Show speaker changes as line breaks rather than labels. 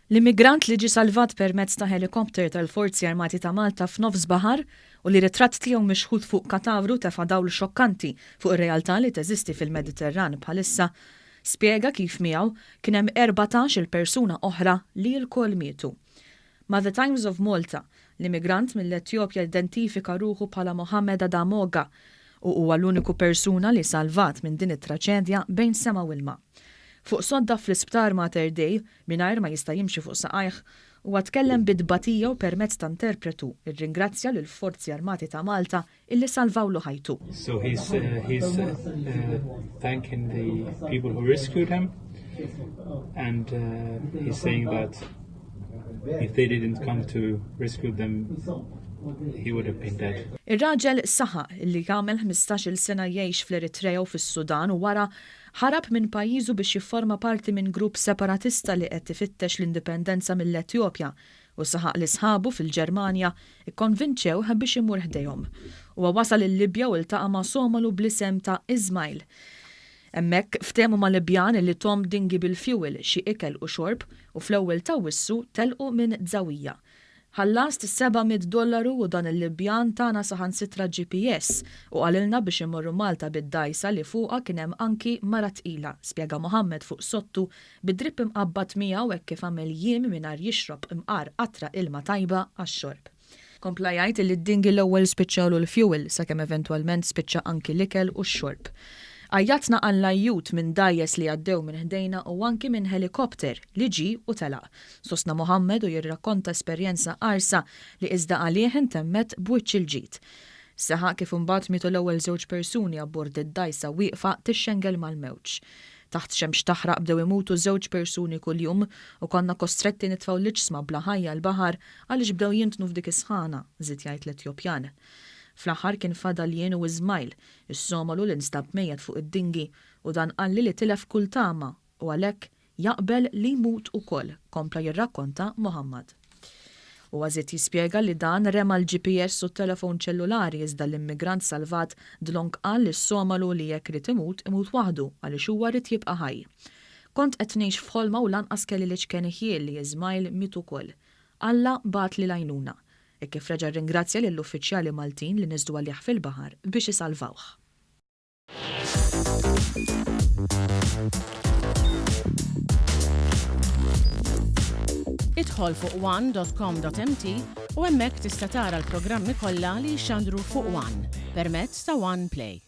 L-immigrant li ġie salvat permezz ta' helikopter tal-Forzi Armati ta' Malta f'nofs baħar u li ritratt tiegħu mixħud fuq katavru tefa' dawl xokkanti fuq ir-realtà li teżisti fil-Mediterran bħalissa, spjega kif miegħu kien hemm 14 persuna oħra li l-koll mietu. Ma' The Times of Malta, l-immigrant mill-Etopja identifika ruħu bħala Mohammed Adamoga u huwa l-uniku persuna li salvat minn din it-traġedja bejn sema u ilma. Fuq sodda fl-isptar Mater Dei, mingħajr ma jista' jimxi fuq saqajh, huwa tkellem bid-dbatija u permezz ta' interpretu irringrazzja lill-Forzi Armati ta' Malta illi salvawlu ħajtu.
So he's thanking the people who rescued him, and he's saying that if they didn't come to rescue them, he would have been dead.
Ir-raġel saħaq illi jagħmel 15-il sena jgħix fl-Eritrea u fis-Sudan u wara ħarab minn pajjiżu biex jifforma parti minn grupp separatista li qed tifittex l-indipendenza mill-Etjopja u saħaq li sħabu fil-Ġermanja ikkonvinċew biex imur ħdejhom. Huwa wasal il-Libja u ltaqa' ma' somalu bl-isem ta' Ismail. Hemmhekk ftehmu ma' Libjan li tom dinghy bil-fuel xi ikel u xorb u fl-ewwel ta' wissu telqu minn żawija. Ħallast $700 u dan il-Libjan tagħna saħansitra GPS u qalilna biex imorru Malta bid-dajsa li fuqha kien hemm anki mara tqila, spjega Mohammed fuq sottu bid-dripp imqabbad miegħu hekk kif għamel jiem mingħajr jixrob imqar qatra ilma tajba għax-xorb. Kompla jgħid li d-dinghy l-ewwel spiċċawlu l-fuel sakemm eventwalment spiċċa anki l-ikel u x-xorb. Għajjatna għall-ajjut minn dajjes li għaddew minn ħdejna u anki minn helikopter li ġi u telaq. Sostna Mohammed u jirrakkonta esperjenza qarsa li iżda għalih intemmet b'wiċċ il-ġid. Saħaq kif imbagħad mietu l-ewwel żewġ persuni abbord id-dajsa wieqfa tixxengel mal-mewġ. Taħt xemx taħraq bdew imutu żewġ persuni kuljum u konna kostretti nitfgħu l-iġsma bla ħajja l-baħar għaliex bdew jintnu f'dik is-sħana, żied jgħid l-Etjopjan. Fl-aħħar kien fadal jien u Ismail, is-somalu li nstab mejjed fuq id-dinghy u dan qalli li tilef kull tama u għalhekk jaqbel li jmut ukoll, kompla jirrakkonta Mohammed. U għażiet jispjega li dan rema l-GPS u t-telefon ċellulari iżda l-immigrant salvat dlonk qal lis-somalu li jekk rid imut waħdu għaliex huwa rid jibqa' ħaj. Kont qed ngħix f'ħolma u lanqas kelli li ċkeniħiel li Ismail miet ukoll. Alla bat li lajnuna. Kif reġa' ringrazzja lill-uffiċjali Maltin li niżdu għalih fil-baħar biex isalvawh.
Idħol fuq one.com.mt u hemmhekk tista' tara l-programmi kollha li jxandru fuq One permezz ta' One Play.